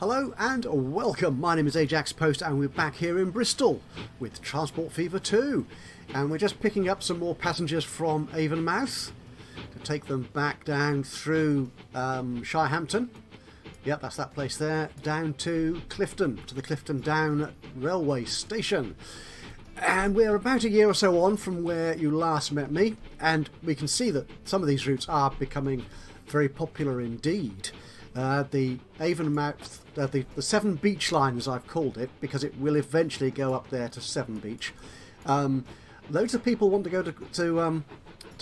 Hello and welcome, my name is Ajaxpost and we're back here in Bristol with Transport Fever 2 and we're just picking up some more passengers from Avonmouth to take them back down through Shirehampton, yep, that's that place there, down to Clifton, to the Clifton Down railway station. And we're about a year or so on from where you last met me, and we can see that some of these routes are becoming very popular indeed. The Avonmouth, the Severn Beach line as I've called it, because it will eventually go up there to Severn Beach. Loads of people want to go to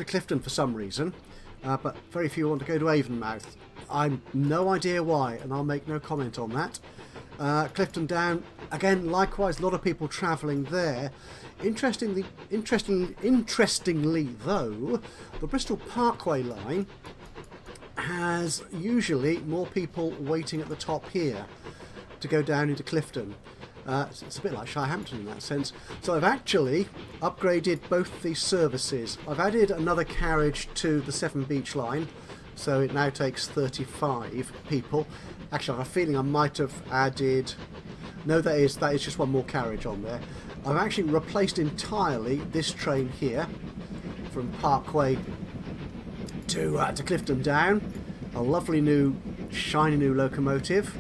Clifton for some reason, but very few want to go to Avonmouth. I've no idea why, and I'll make no comment on that. Clifton Down, again, likewise, a lot of people travelling there. Interestingly though, the Bristol Parkway line has usually more people waiting at the top here to go down into Clifton. It's a bit like Shirehampton in that sense. So I've actually upgraded both these services. I've added another carriage to the Severn Beach line, so it now takes 35 people. Actually, I have a feeling I might have added... No, that is just one more carriage on there. I've actually replaced entirely this train here from Parkway to Clifton Down. A lovely new, shiny new locomotive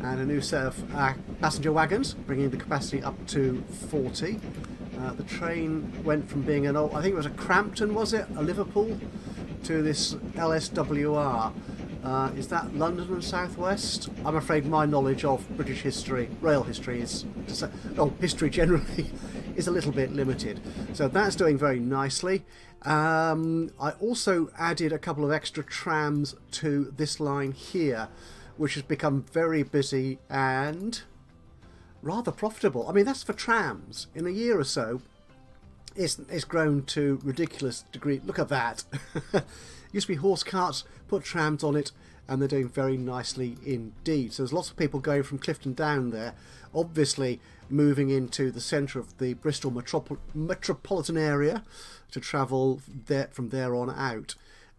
and a new set of passenger wagons, bringing the capacity up to 40. The train went from being an old, I think it was a Crampton, was it? A Liverpool, to this LSWR. Is that London and South West? I'm afraid my knowledge of British history, rail history, history generally, is a little bit limited. So that's doing very nicely. I also added a couple of extra trams to this line here, which has become very busy and rather profitable. I mean, that's for trams. In a year or so, it's grown to ridiculous degree. Look at that. Used to be horse carts, put trams on it, and they're doing very nicely indeed. So there's lots of people going from Clifton Down there, obviously moving into the centre of the Bristol metropolitan area to travel there, from there on out.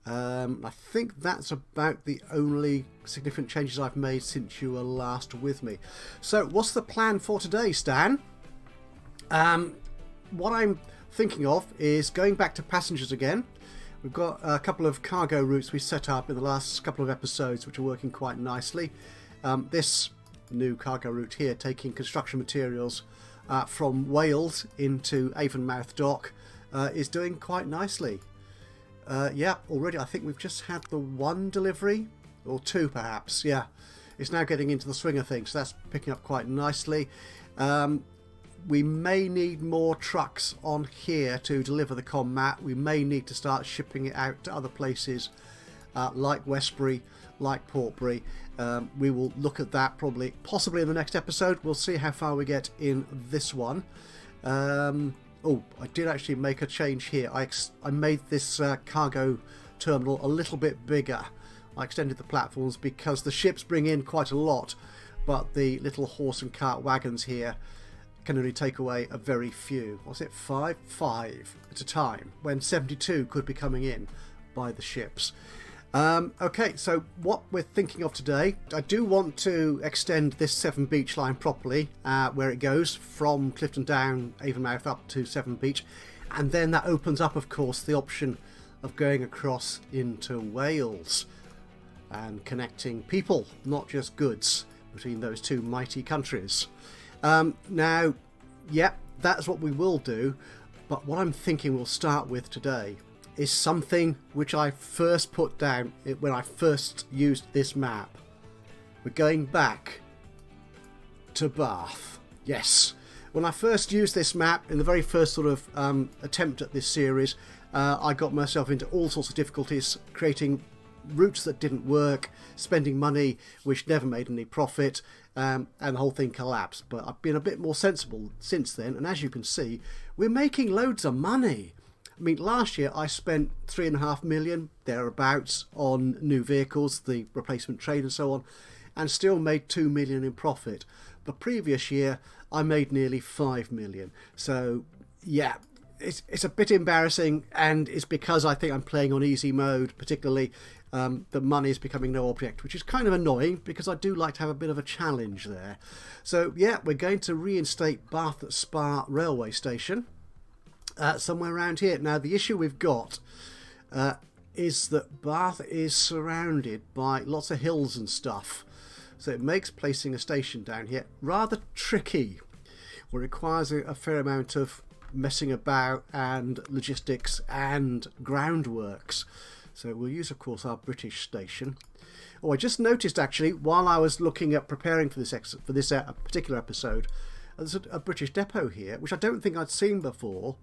I think that's about the only significant changes I've made since you were last with me. So what's the plan for today, Stan? What I'm thinking of is going back to passengers again. We've got a couple of cargo routes we set up in the last couple of episodes which are working quite nicely. This new cargo route here, taking construction materials from Wales into Avonmouth Dock, is doing quite nicely. Yeah, already I think we've just had the one delivery, or two perhaps, yeah. It's now getting into the swing of things, so that's picking up quite nicely. We may need more trucks on here to deliver the commat. We may need to start shipping it out to other places like Westbury, like Portbury. We will look at that possibly in the next episode. We'll see how far we get in this one. Oh, I did actually make a change here. I made this cargo terminal a little bit bigger. I extended the platforms because the ships bring in quite a lot, but the little horse and cart wagons here can only take away a very few. Was it five? 5 at a time, when 72 could be coming in by the ships. Okay, so what we're thinking of today, I do want to extend this Severn Beach line properly, where it goes from Clifton Down, Avonmouth up to Severn Beach, and then that opens up, of course, the option of going across into Wales and connecting people, not just goods, between those two mighty countries. Now, yeah, that's what we will do, but what I'm thinking we'll start with today is something which I first put down when I first used this map. We're going back to Bath. Yes, when I first used this map in the very first sort of attempt at this series, I got myself into all sorts of difficulties, creating routes that didn't work, spending money which never made any profit, and the whole thing collapsed. But I've been a bit more sensible since then, and as you can see, we're making loads of money. I mean, last year I spent 3.5 million thereabouts on new vehicles, the replacement train and so on, and still made 2 million in profit. The previous year I made nearly 5 million. So yeah, it's a bit embarrassing, and it's because I think I'm playing on easy mode, particularly. The money is becoming no object, which is kind of annoying because I do like to have a bit of a challenge there. So yeah, we're going to reinstate Bath Spa railway station somewhere around here. Now the issue we've got is that Bath is surrounded by lots of hills and stuff, so it makes placing a station down here rather tricky. It requires a fair amount of messing about and logistics and groundworks. So we'll use, of course, our British station. Oh, I just noticed actually while I was looking at preparing for this particular episode, there's a British depot here, which I don't think I'd seen before.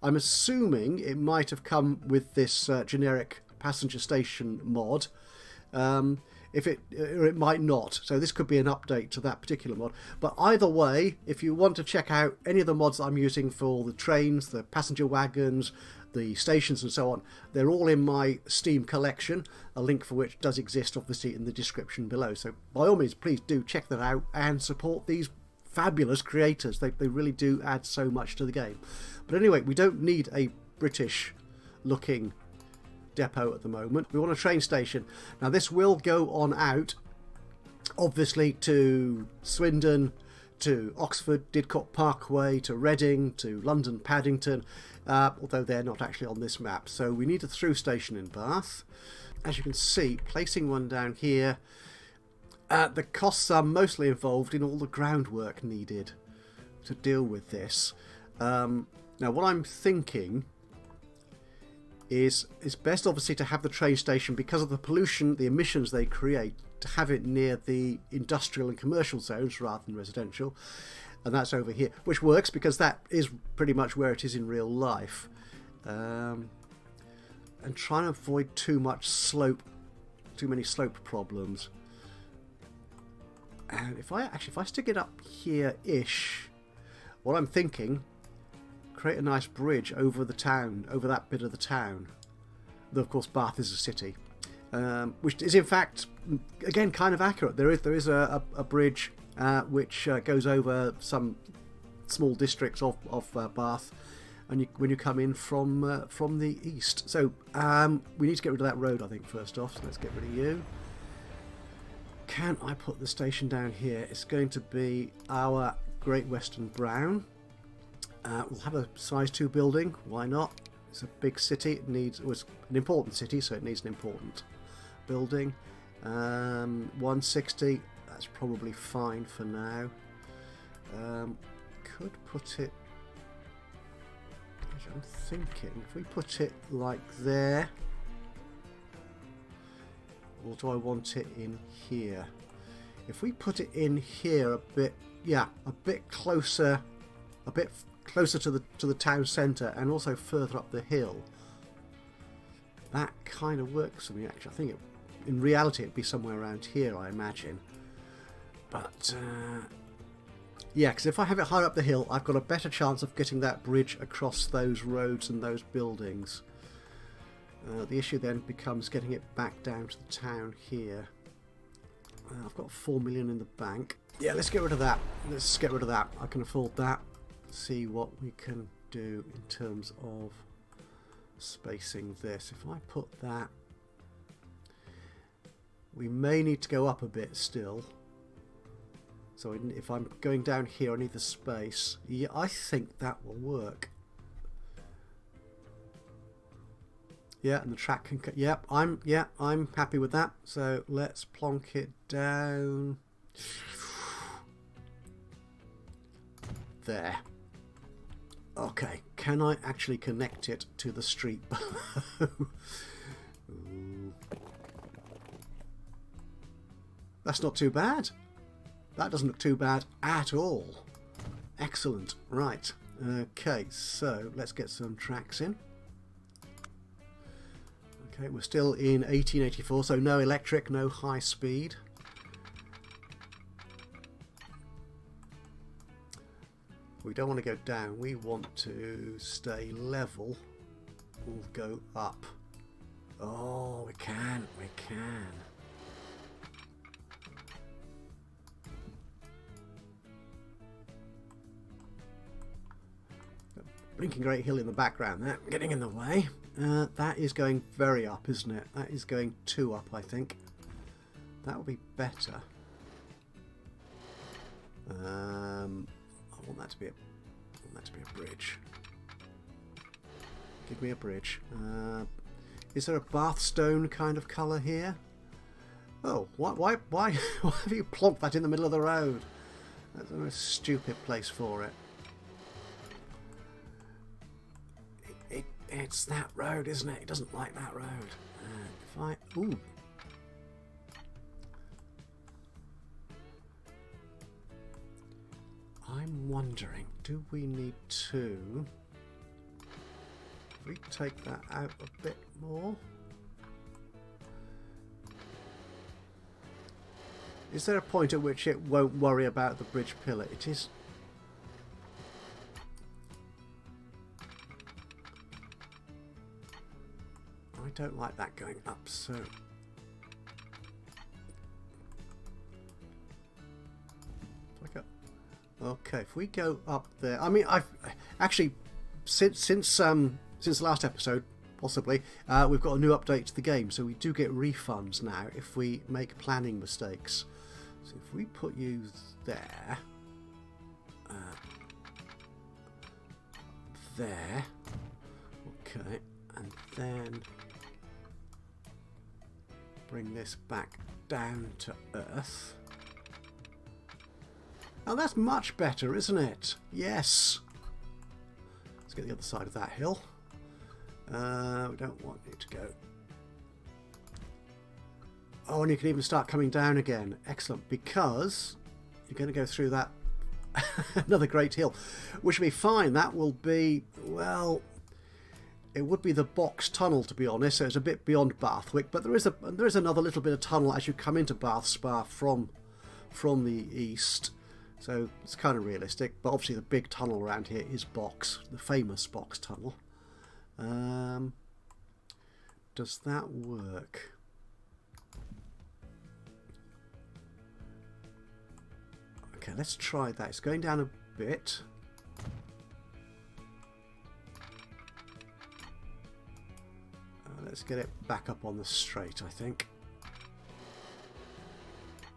I'm assuming it might have come with this generic passenger station mod. Or it might not. So this could be an update to that particular mod. But either way, if you want to check out any of the mods that I'm using for the trains, the passenger wagons, the stations and so on, they're all in my Steam collection, a link for which does exist obviously in the description below. So by all means, please do check that out and support these fabulous creators. They really do add so much to the game. But anyway, we don't need a British looking depot at the moment. We want a train station. Now this will go on out obviously to Swindon, to Oxford, Didcot Parkway, to Reading, to London Paddington, although they're not actually on this map. So we need a through station in Bath. As you can see, placing one down here, the costs are mostly involved in all the groundwork needed to deal with this. Now what I'm thinking is it's best obviously to have the train station, because of the pollution, the emissions they create, to have it near the industrial and commercial zones rather than residential. And that's over here, which works because that is pretty much where it is in real life. And trying to avoid too many slope problems. And if I stick it up here-ish, what I'm thinking, create a nice bridge over the town, over that bit of the town. Though of course Bath is a city, which is in fact again kind of accurate. There is a bridge which goes over some small districts of Bath, and when you come in from the east. So we need to get rid of that road, I think, first off. So let's get rid of you. Can I put the station down here? It's going to be our Great Western Brown. We'll have a size 2 building. Why not? It's a big city. It's an important city, so it needs an important building. 160. That's probably fine for now. Could put it. I'm thinking if we put it like there, or do I want it in here? If we put it in here a bit, yeah, a bit closer to the town centre, and also further up the hill. That kind of works for me actually. I think in reality it'd be somewhere around here, I imagine. But yeah, because if I have it higher up the hill, I've got a better chance of getting that bridge across those roads and those buildings. The issue then becomes getting it back down to the town here. I've got 4 million in the bank. Yeah, let's get rid of that. Let's get rid of that. I can afford that. See what we can do in terms of spacing this. If I put that, we may need to go up a bit still. So if I'm going down here, I need the space. Yeah, I think that will work. Yeah, and the track can. Yep, I'm happy with that. So let's plonk it down there. Okay, can I actually connect it to the street below? That's not too bad. That doesn't look too bad at all. Excellent. Right. Okay, so let's get some tracks in. Okay, we're still in 1884, so no electric, no high speed. We don't want to go down, we want to stay level. We'll go up. Oh, we can. blinking great hill in the background there, getting in the way. That is going very up, isn't it? That is going 2 up, I think. That will be better. I want that to be a bridge. Give me a bridge. Is there a Bathstone kind of colour here? Oh, why have you plonked that in the middle of the road? That's a stupid place for it. It's that road, isn't it? It doesn't like that road. Ooh. I'm wondering, do we need to... If we take that out a bit more... Is there a point at which it won't worry about the bridge pillar? It is... I don't like that going up, so... Okay, if we go up there... I mean, I've... Actually, since the last episode, possibly, we've got a new update to the game, so we do get refunds now if we make planning mistakes. So if we put you there... there... Okay, and then... bring this back down to Earth. Oh, that's much better, isn't it? Yes. Let's get the other side of that hill. We don't want it to go. Oh, and you can even start coming down again. Excellent, because you're going to go through that another great hill, which will be fine. That will be, well, it would be the box tunnel, to be honest. So it's a bit beyond Bathwick, but there is another little bit of tunnel as you come into Bath Spa from the east. So it's kind of realistic, but obviously the big tunnel around here is Box, the famous Box tunnel. Does that work? Okay, let's try that. It's going down a bit. Let's get it back up on the straight, I think.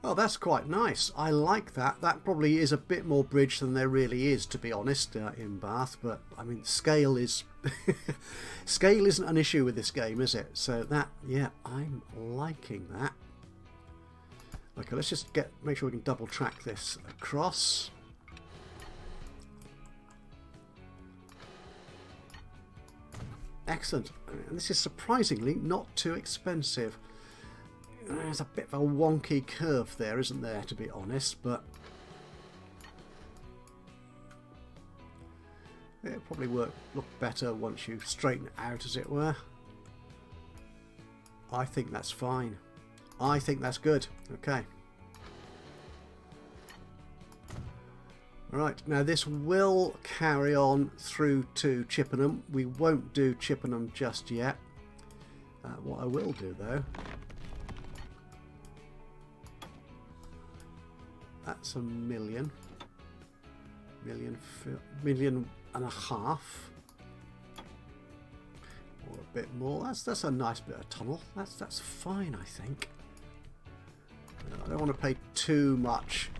Oh, that's quite nice. I like that. That probably is a bit more bridge than there really is, to be honest, in Bath. But I mean, scale is scale isn't an issue with this game, is it? So that, yeah, I'm liking that. Okay, let's just make sure we can double track this across. Excellent. And this is surprisingly not too expensive. There's a bit of a wonky curve there, isn't there, to be honest, but it'll probably look better once you straighten it out, as it were. I think that's fine. I think that's good. Okay. Right, now this will carry on through to Chippenham. We won't do Chippenham just yet. What I will do, though... That's a million and a half, or a bit more. That's a nice bit of tunnel. That's fine, I think. I don't want to pay too much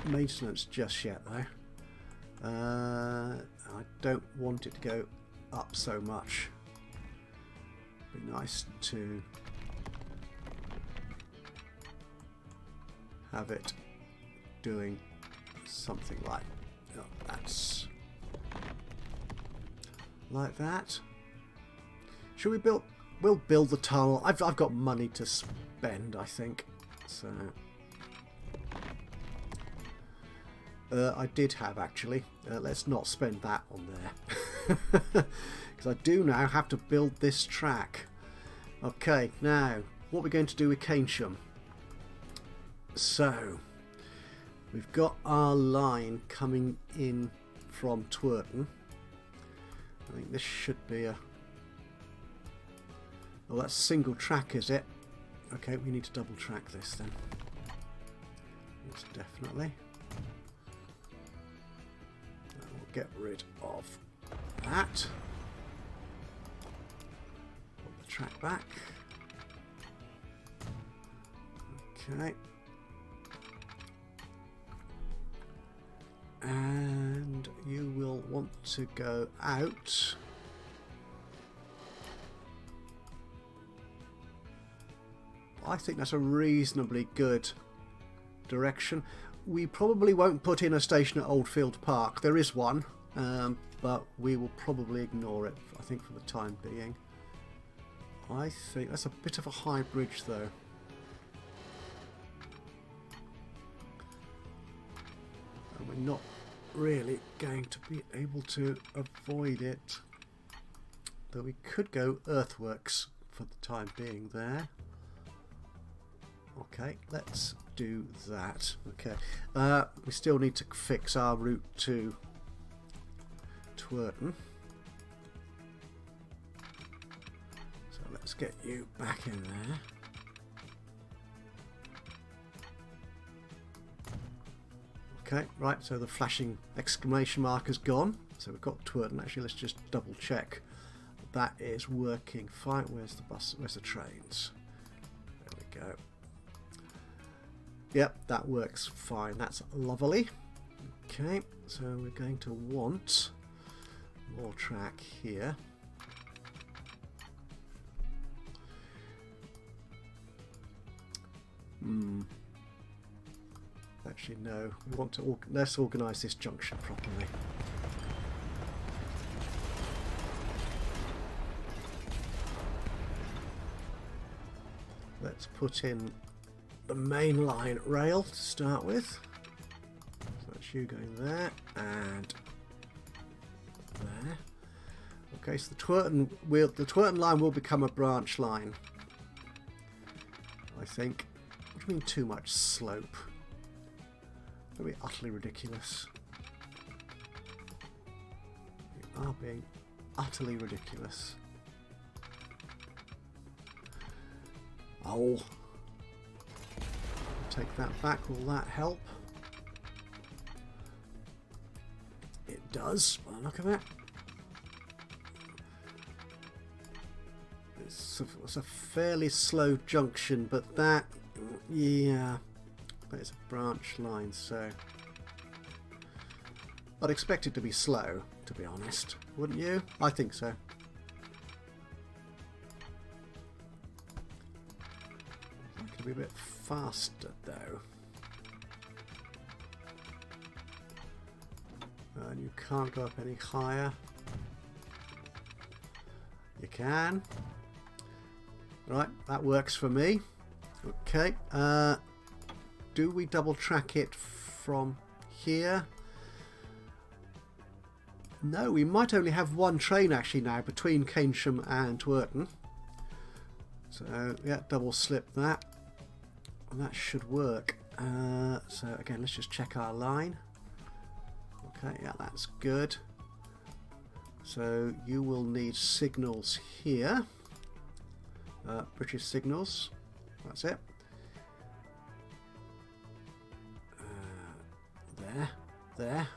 maintenance just yet, though. I don't want it to go up so much. Be nice to have it doing something like that's like that. Should we build? We'll build the tunnel. I've got money to spend, I think. So I did have, actually. Let's not spend that on there because I do now have to build this track. Okay, now what we're going to do with Keynsham. So we've got our line coming in from Twerton. I think this should be a... Oh, that's single track, is it? Okay, we need to double track this then. Yes, definitely. We'll get rid of that. Pull the track back. Okay. And you will want to go out. I think that's a reasonably good direction. We probably won't put in a station at Oldfield Park. There is one, but we will probably ignore it, I think, for the time being. I think that's a bit of a high bridge, though. And we're not really going to be able to avoid it. Though we could go earthworks for the time being there. Okay, let's do that. Okay, we still need to fix our route to Twerton. So let's get you back in there. Okay, right, so the flashing exclamation mark is gone. So we've got Twerton. Actually, let's just double check that is working fine. Where's the bus? Where's the trains? There we go. Yep, that works fine. That's lovely. Okay, so we're going to want more track here. Actually, no. We want to let's organise this junction properly. Let's put in the mainline rail to start with. So that's you going there and there. Okay, so the Twerton line will become a branch line, I think. What do you mean too much slope? That would be utterly ridiculous. You are being utterly ridiculous. Oh. Take that back. Will that help? It does, by the look of it. It's a fairly slow junction, but that, yeah, that is a branch line, so I'd expect it to be slow, to be honest, wouldn't you? I think so. It could be a bit faster though. And you can't go up any higher. You can. Right, that works for me. Okay. Do we double track it from here? No, we might only have one train actually now between Keynsham and Twerton. So yeah, double slip that. And that should work. So again, let's just check our line. Okay, yeah, that's good. So you will need signals here. British signals. That's it. There.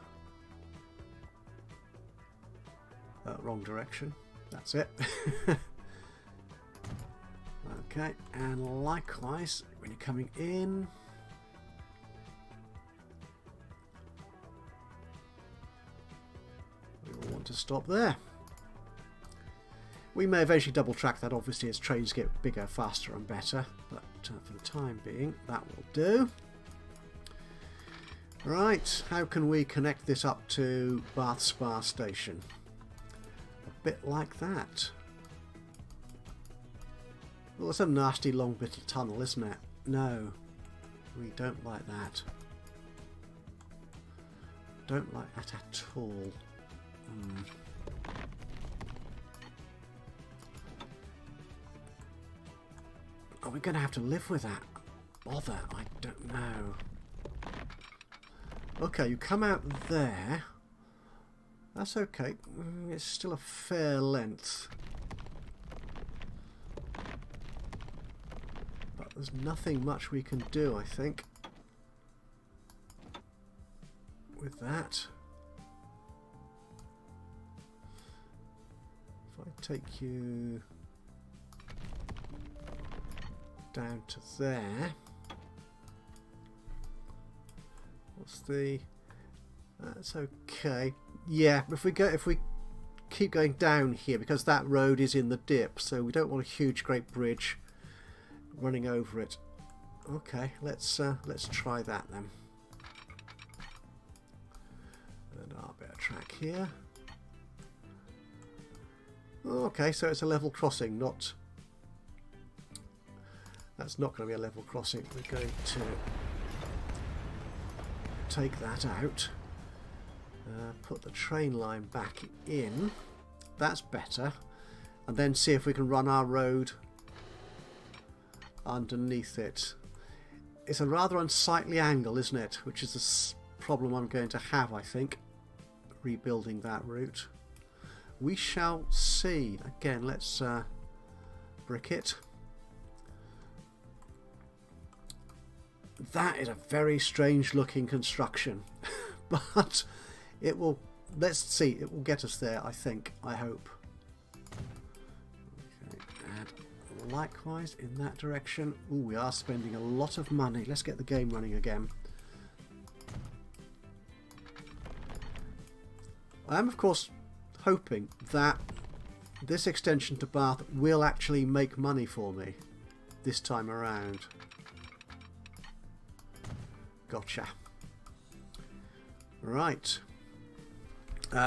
Wrong direction. That's it. Okay, and likewise, when you're coming in, we will want to stop there. We may eventually double track that, obviously, as trains get bigger, faster and better, but for the time being, that will do. Right, how can we connect this up to Bath Spa Station? A bit like that. Well, it's a nasty long bit of tunnel, isn't it? No, we don't like that. Don't like that at all. Are we going to have to live with that? Bother, I don't know. Okay, you come out there. That's okay. It's still a fair length. But there's nothing much we can do, I think, with that. take you down to there. What's the... That's okay. Yeah, if we keep going down here, because that road is in the dip, so we don't want a huge great bridge running over it. Okay, let's try that then. And our bit of track here. Okay, so it's a level crossing, not... That's not going to be a level crossing. We're going to take that out. Put the train line back in. That's better. And then see if we can run our road underneath it. It's a rather unsightly angle, isn't it? Which is the problem I'm going to have, I think, rebuilding that route. We shall see. Again, let's brick it. That is a very strange looking construction. But it will, let's see, it will get us there, I think, I hope. Okay, and likewise in that direction. Ooh, we are spending a lot of money. Let's get the game running again. I am, of course, hoping that this extension to Bath will actually make money for me this time around. Gotcha. Right.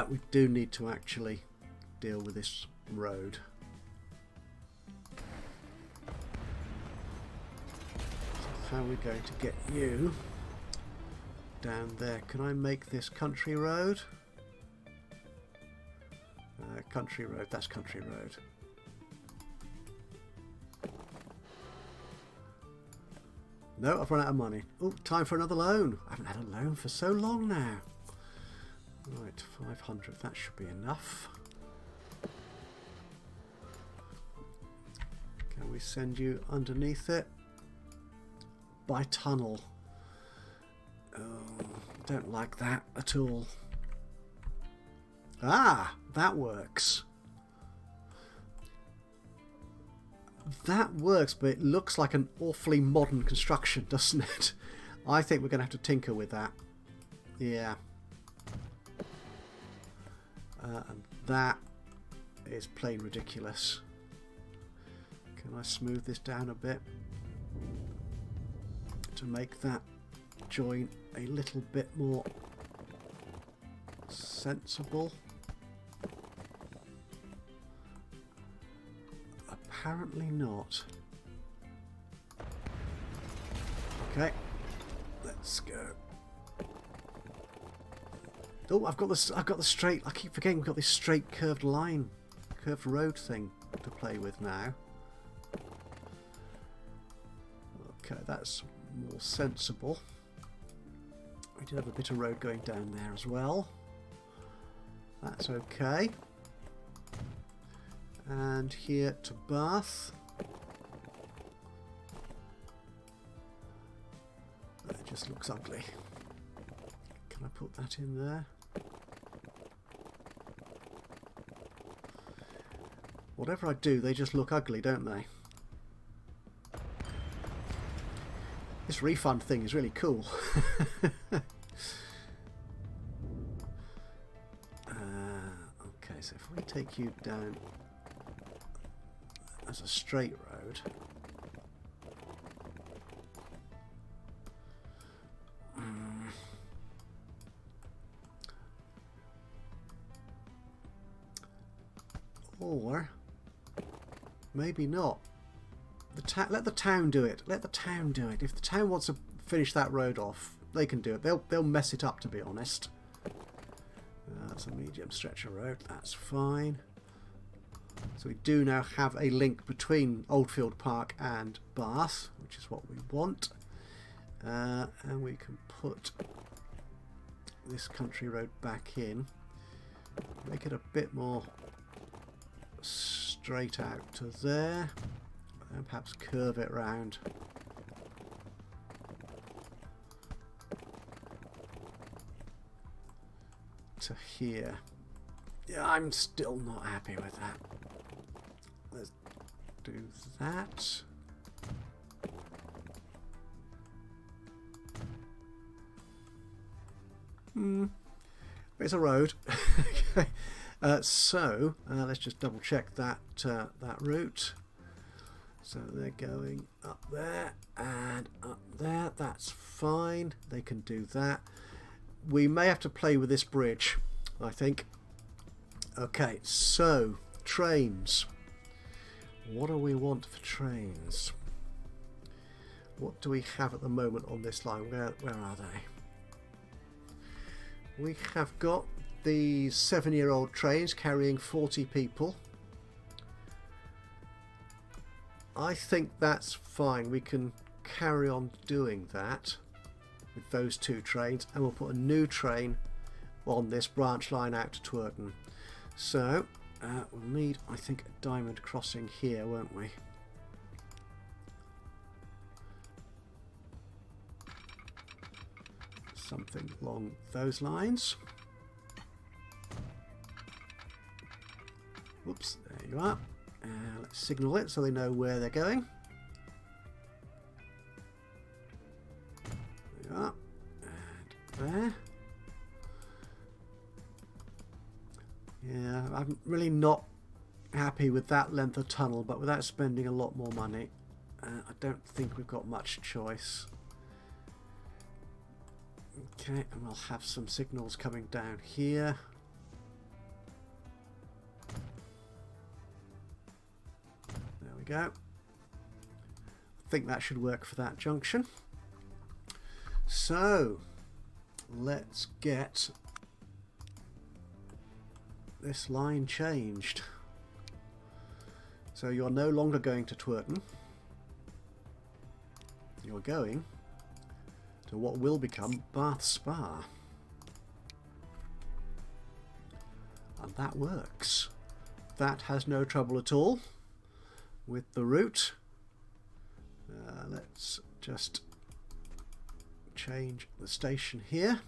We do need to actually deal with this road. So how are we going to get you down there? Can I make this country road? Country road, that's country road. No, I've run out of money. Oh, time for another loan. I haven't had a loan for so long now. Right, 500, that should be enough. Can we send you underneath it? By tunnel. Oh, don't like that at all. Ah, that works. That works, but it looks like an awfully modern construction, doesn't it? I think we're going to have to tinker with that. Yeah. And that is plain ridiculous. Can I smooth this down a bit to make that join a little bit more sensible? Apparently not. Okay, let's go. Oh, I've got the straight. I keep forgetting we've got this straight curved line, curved road thing to play with now. Okay, that's more sensible. We did have a bit of road going down there as well. That's okay. And here to Bath. That just looks ugly. Can I put that in there? Whatever I do, they just look ugly, don't they? This refund thing is really cool. Okay, so if we take you down as a straight road, or maybe not. Let the town do it. Let the town do it. If the town wants to finish that road off, they can do it. They'll mess it up, to be honest. That's a medium stretch of road. That's fine. So we do now have a link between Oldfield Park and Bath, which is what we want. And we can put this country road back in. Make it a bit more straight out to there. And perhaps curve it round. To here. Yeah, I'm still not happy with that. let's do that. It's a road. Okay. So let's just double check that that route. So they're going up there and up there. That's fine. They can do that. We may have to play with this bridge, I think. Okay, so trains. What do we want for trains? What do we have at the moment on this line? Where are they? We have got these 7-year-old trains carrying 40 people. I think that's fine. We can carry on doing that with those 2 trains, and we'll put a new train on this branch line out to Twerton. So we'll need, I think, a diamond crossing here, won't we? Something along those lines. Whoops, there you are. Let's signal it so they know where they're going. There you are. And there. Yeah, I'm really not happy with that length of tunnel, but without spending a lot more money, I don't think we've got much choice. Okay, and we'll have some signals coming down here. There we go. I think that should work for that junction. So, let's get this line changed. So you're no longer going to Twerton. You're going to what will become Bath Spa. And that works. That has no trouble at all with the route. Let's just change the station here.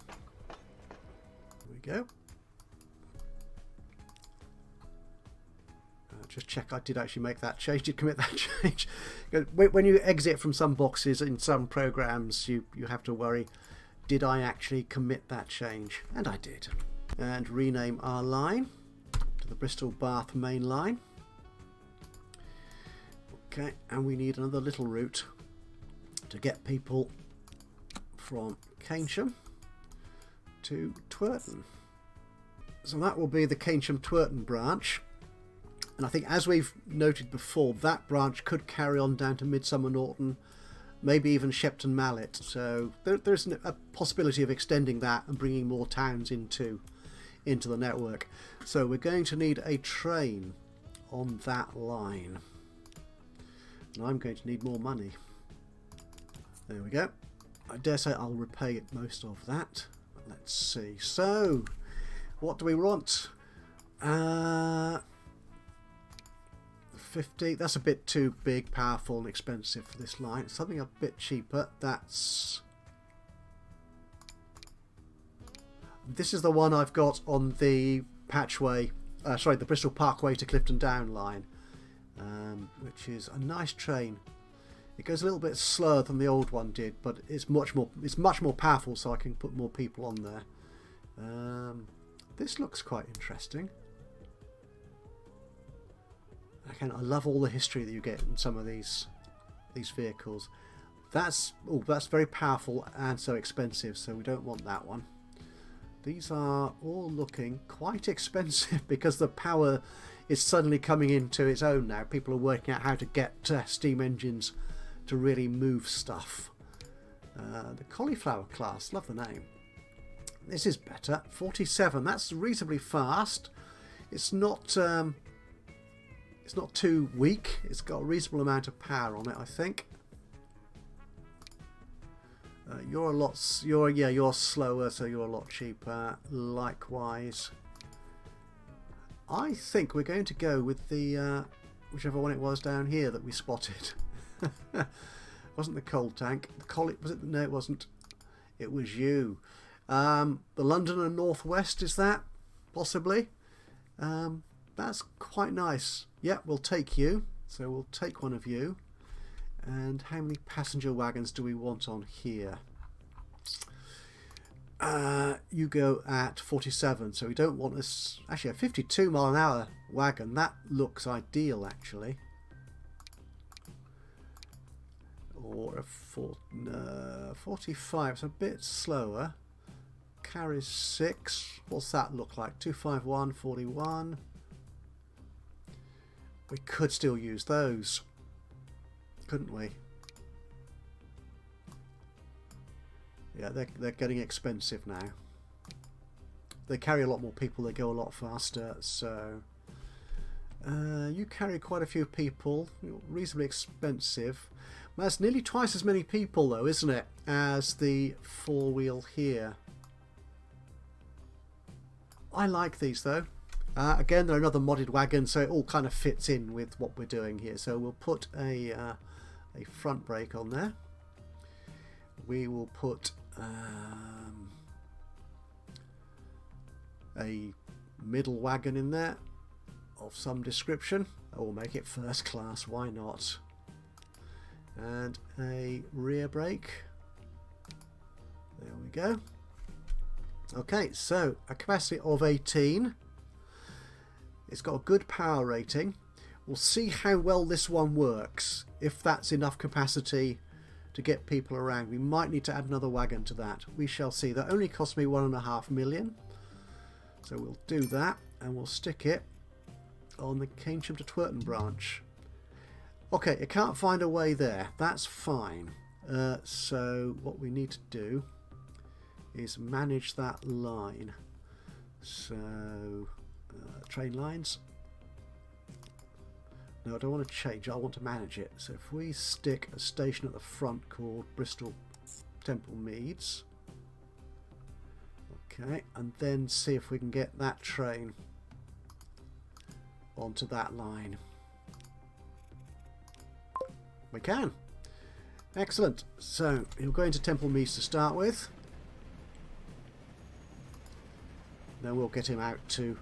There we go. Just check I did actually make that change, did commit that change. When you exit from some boxes in some programs, you have to worry, did I actually commit that change? And I did. And rename our line to the Bristol Bath Mainline. Okay, and we need another little route to get people from Keynsham to Twerton. So that will be the Keynsham-Twerton branch. And I think, as we've noted before, that branch could carry on down to Midsummer Norton, maybe even Shepton Mallet. So there's a possibility of extending that and bringing more towns into the network. So we're going to need a train on that line. And I'm going to need more money. There we go. I dare say I'll repay most of that. Let's see. So, what do we want? 50. That's a bit too big, powerful and expensive for this line. Something a bit cheaper. This is the one I've got on the Patchway, sorry, the Bristol Parkway to Clifton Down line, which is a nice train. It goes a little bit slower than the old one did, but it's much more powerful, so I can put more people on there. This looks quite interesting. Again, I love all the history that you get in some of these vehicles. That's very powerful and so expensive, so we don't want that one. These are all looking quite expensive because the power is suddenly coming into its own now. People are working out how to get steam engines to really move stuff. The Cauliflower class, love the name. This is better. 47. That's reasonably fast. It's not too weak. It's got a reasonable amount of power on it, I think. You're slower, so you're a lot cheaper. Likewise, I think we're going to go with the whichever one it was down here that we spotted. Wasn't the coal tank? Was it? No, it wasn't. It was you. The London and North West, is that possibly? That's quite nice. Yeah, we'll take you. So we'll take one of you. And how many passenger wagons do we want on here? You go at 47, so we don't want this. Actually, a 52 mile an hour wagon, that looks ideal actually. Or a 45, it's a bit slower. Carries 6. What's that look like? 251, 41. We could still use those, couldn't we? Yeah, they're getting expensive now. They carry a lot more people, they go a lot faster, so... you carry quite a few people, reasonably expensive. Well, that's nearly twice as many people though, isn't it, as the four-wheel here. I like these though. Again, they're another modded wagon, so it all kind of fits in with what we're doing here. So we'll put a front brake on there. We will put a middle wagon in there of some description. I will make it first class, why not? And a rear brake. There we go. Okay, so a capacity of 18. It's got a good power rating. We'll see how well this one works. If that's enough capacity to get people around. We might need to add another wagon to that. We shall see. That only cost me 1.5 million. So we'll do that and we'll stick it on the Keynsham to Twerton branch. Okay, it can't find a way there. That's fine. So what we need to do is manage that line. So train lines. No, I don't want to change. I want to manage it. So if we stick a station at the front called Bristol Temple Meads. Okay, and then see if we can get that train onto that line. We can. Excellent. So he'll go into Temple Meads to start with. Then we'll get him out to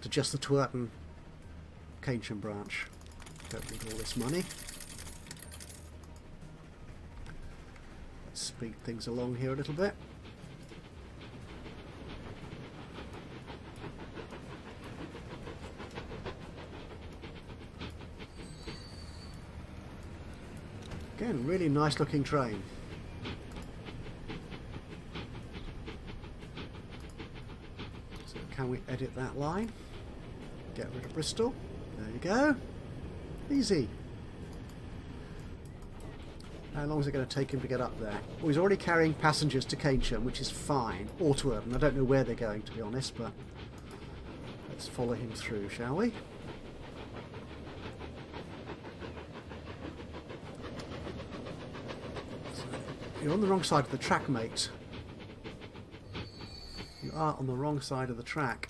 just the Twerton Keynsham branch. Don't need all this money. Let's speed things along here a little bit. Again, really nice looking train. So can we edit that line? Get rid of Bristol. There you go. Easy. How long is it going to take him to get up there? Well, he's already carrying passengers to Keynsham, which is fine. Or to Urban. I don't know where they're going, to be honest, but let's follow him through, shall we? So, you're on the wrong side of the track, mate. You are on the wrong side of the track.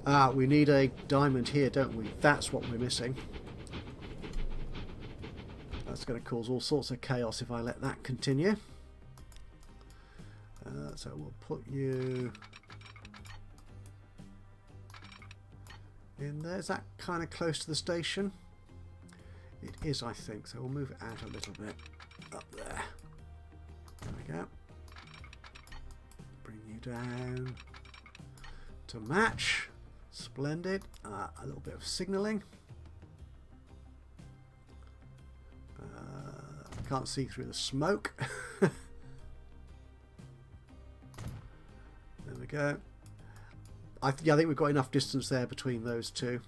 Ah, we need a diamond here, don't we? That's what we're missing. That's going to cause all sorts of chaos if I let that continue. So we'll put you in there. Is that kind of close to the station? It is, I think. So we'll move it out a little bit. Up there. There we go. Bring you down to match. Splendid. A little bit of signalling. Can't see through the smoke. There we go. I think we've got enough distance there between those two.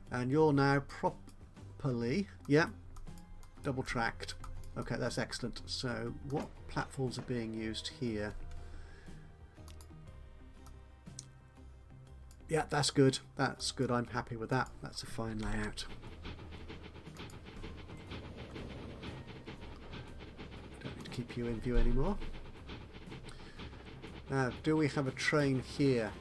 And you're now properly, yeah, double tracked. Okay, that's excellent. So what platforms are being used here? Yeah, that's good. That's good. I'm happy with that. That's a fine layout. Don't need to keep you in view anymore. Now, do we have a train here?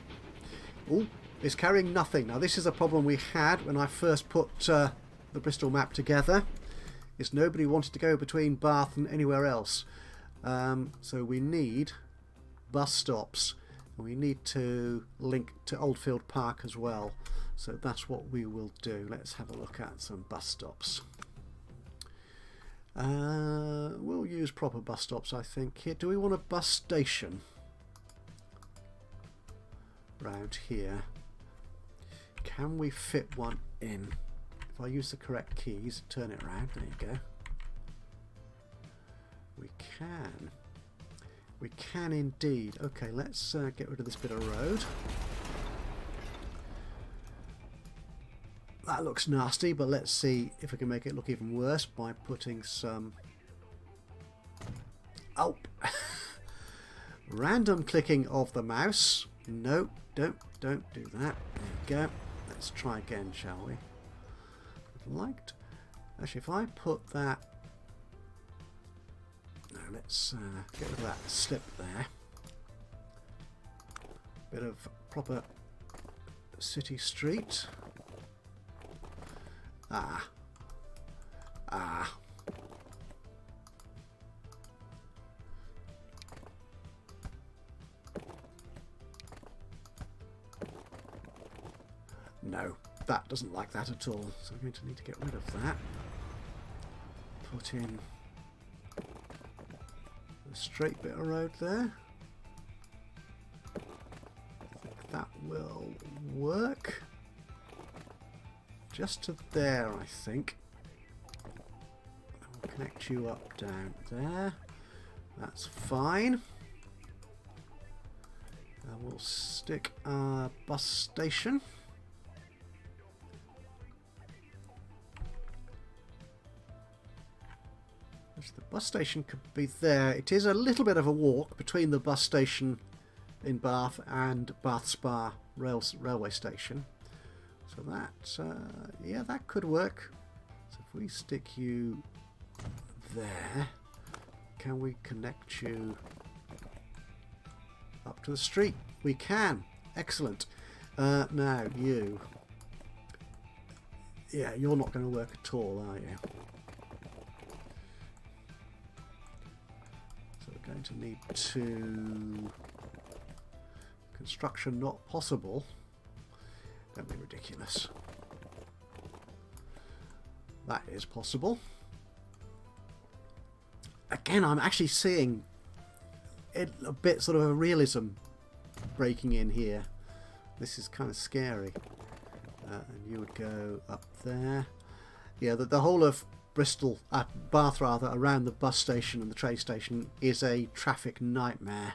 Oh, it's carrying nothing. Now, this is a problem we had when I first put the Bristol map together. Is nobody wanted to go between Bath and anywhere else. So we need bus stops. We need to link to Oldfield Park as well, so that's what we will do. Let's have a look at some bus stops. We'll use proper bus stops, I think. Here, do we want a bus station round here? Can we fit one in? If I use the correct keys, turn it around. There you go. We can. We can indeed. Okay, let's get rid of this bit of road. That looks nasty, but let's see if we can make it look even worse by putting some... Oh! Random clicking of the mouse. No, don't do that. There you go. Let's try again, shall we? Actually, if I put that... No, let's get rid of that slip there. Bit of proper city street. Ah. No, that doesn't like that at all. So I'm going to need to get rid of that. Put in a straight bit of road there. I think that will work. Just to there, I think. I'll connect you up down there. That's fine. And we'll stick a bus station. The bus station could be there. It is a little bit of a walk between the bus station in Bath and Bath Spa railway station. So that, yeah, that could work. So if we stick you there, can we connect you up to the street? We can. Excellent. Now you. Yeah, you're not going to work at all, are you? So we're going to need to... Construction not possible. Don't be ridiculous. That is possible. Again, I'm actually seeing it, a bit sort of a realism breaking in here. This is kind of scary. And you would go up there. Yeah, the whole of Bristol, Bath rather, around the bus station and the train station is a traffic nightmare.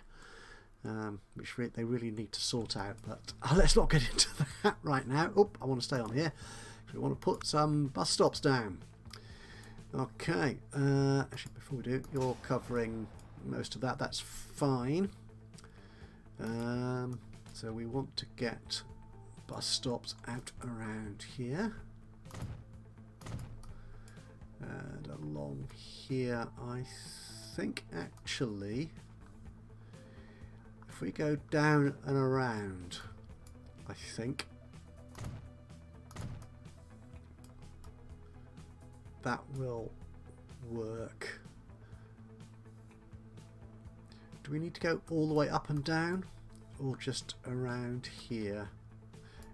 Which they really need to sort out, but let's not get into that right now. Oh, I want to stay on here. We want to put some bus stops down. Okay, actually before we do, you're covering most of that, that's fine. So we want to get bus stops out around here. And along here, I think actually... If we go down and around, I think that will work. Do we need to go all the way up and down or just around here?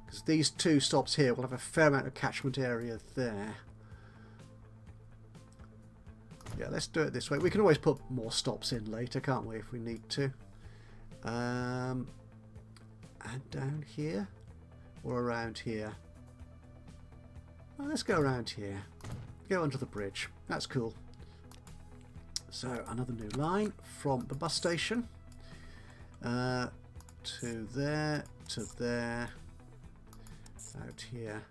Because these two stops here will have a fair amount of catchment area there. Yeah, let's do it this way. We can always put more stops in later, can't we, if we need to. And down here or around here. Well, let's go around here. Go under the bridge. That's cool. So another new line from the bus station to there, out here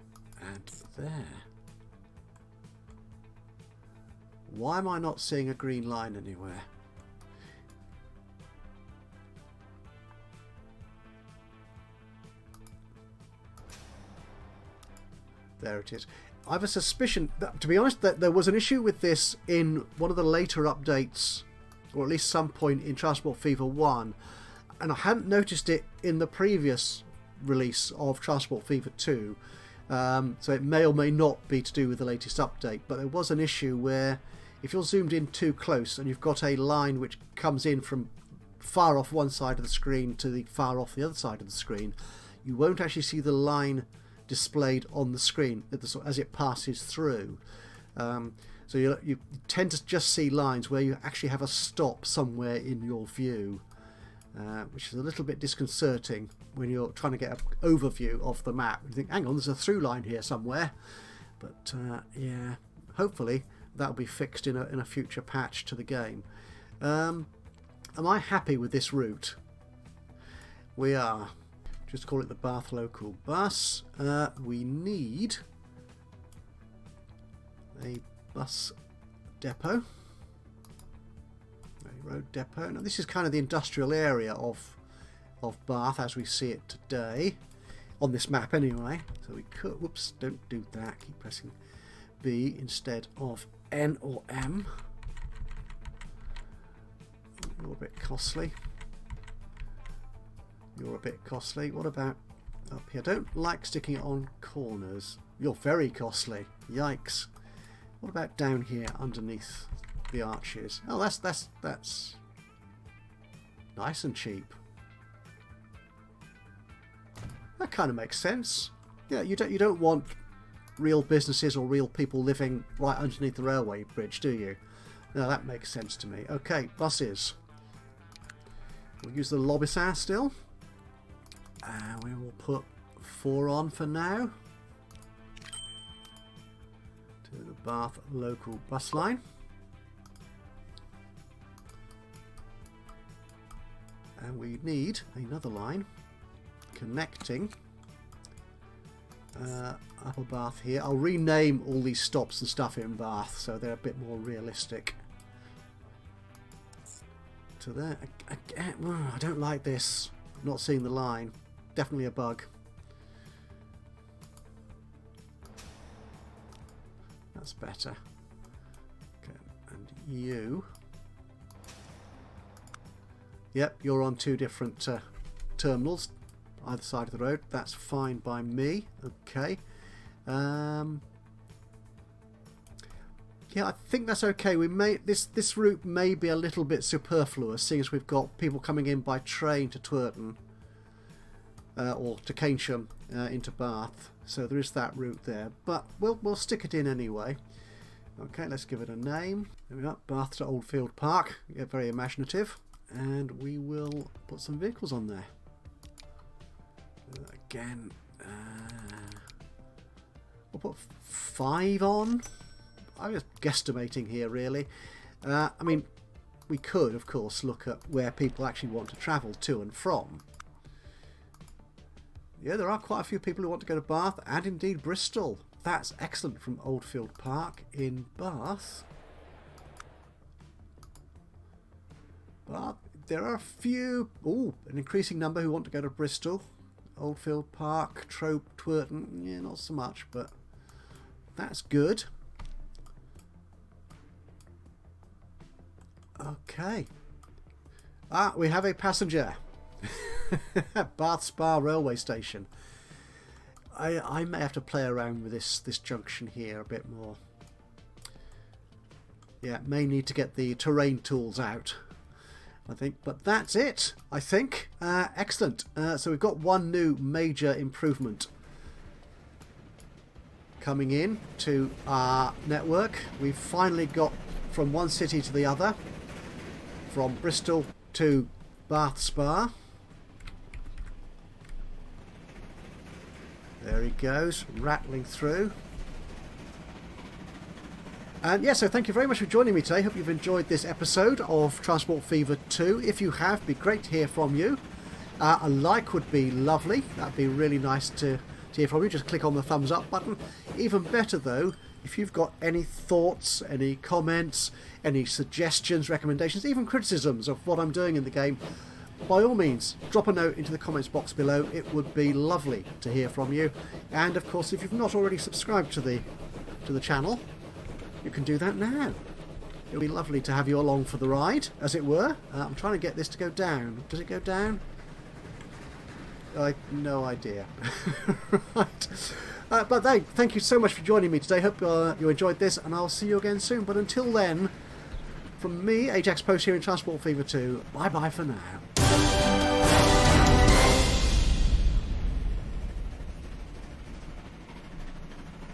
and there. Why am I not seeing a green line anywhere? There it is. I have a suspicion that, to be honest, that there was an issue with this in one of the later updates, or at least some point in Transport Fever 1, and I hadn't noticed it in the previous release of Transport Fever 2, so it may or may not be to do with the latest update, but there was an issue where if you're zoomed in too close and you've got a line which comes in from far off one side of the screen to the far off the other side of the screen, you won't actually see the line displayed on the screen as it passes through. So you tend to just see lines where you actually have a stop somewhere in your view, which is a little bit disconcerting when you're trying to get an overview of the map. You think, hang on, there's a through line here somewhere. But yeah, hopefully that'll be fixed in a future patch to the game. Am I happy with this route? We are. Just call it the Bath local bus. We need a bus depot, a road depot. Now this is kind of the industrial area of Bath as we see it today on this map anyway. So we could, whoops, don't do that, keep pressing B instead of N or M. You're a bit costly. You're a bit costly. What about up here? I don't like sticking it on corners. You're very costly. Yikes. What about down here underneath the arches? Oh, that's nice and cheap. That kind of makes sense. Yeah, you don't want real businesses or real people living right underneath the railway bridge, do you? No, that makes sense to me. Okay, buses. We'll use the Lobissin still. We will put 4 on for now. To the Bath local bus line. And we need another line connecting Upper Bath here. I'll rename all these stops and stuff in Bath so they're a bit more realistic. To there. Again, I don't like this. Not seeing the line. Definitely a bug. That's better. Okay, and you. Yep, you're on 2 different terminals, either side of the road. That's fine by me. Okay. Yeah, I think that's okay. We may this route may be a little bit superfluous, seeing as we've got people coming in by train to Twerton or to Keynsham into Bath. So there is that route there, but we'll stick it in anyway. Okay, let's give it a name. There we go, Bath to Oldfield Park. Yeah, very imaginative. And we will put some vehicles on there. Again, we'll put 5 on. I'm just guesstimating here, really. I mean, we could, of course, look at where people actually want to travel to and from. Yeah, there are quite a few people who want to go to Bath, and indeed Bristol. That's excellent from Oldfield Park in Bath. But there are a few, an increasing number who want to go to Bristol. Oldfield Park, Trope, Twerton, yeah, not so much, but that's good. Okay. We have a passenger. Bath Spa railway station. I may have to play around with this junction here a bit more. Yeah, may need to get the terrain tools out, I think, but that's it, I think. Excellent. So we've got one new major improvement coming in to our network. We've finally got from one city to the other, from Bristol to Bath Spa. There he goes, rattling through. And yeah, so thank you very much for joining me today. Hope you've enjoyed this episode of Transport Fever 2. If you have, it'd be great to hear from you. A like would be lovely. That'd be really nice to hear from you. Just click on the thumbs up button. Even better though, if you've got any thoughts, any comments, any suggestions, recommendations, even criticisms of what I'm doing in the game, by all means, drop a note into the comments box below. It would be lovely to hear from you. And of course, if you've not already subscribed to the channel, you can do that now. It'll be lovely to have you along for the ride, as it were. I'm trying to get this to go down. Does it go down? I've no idea. Right. But thank you so much for joining me today. Hope you enjoyed this, and I'll see you again soon. But until then, From me, Ajaxpost here in Transport Fever 2, bye bye for now.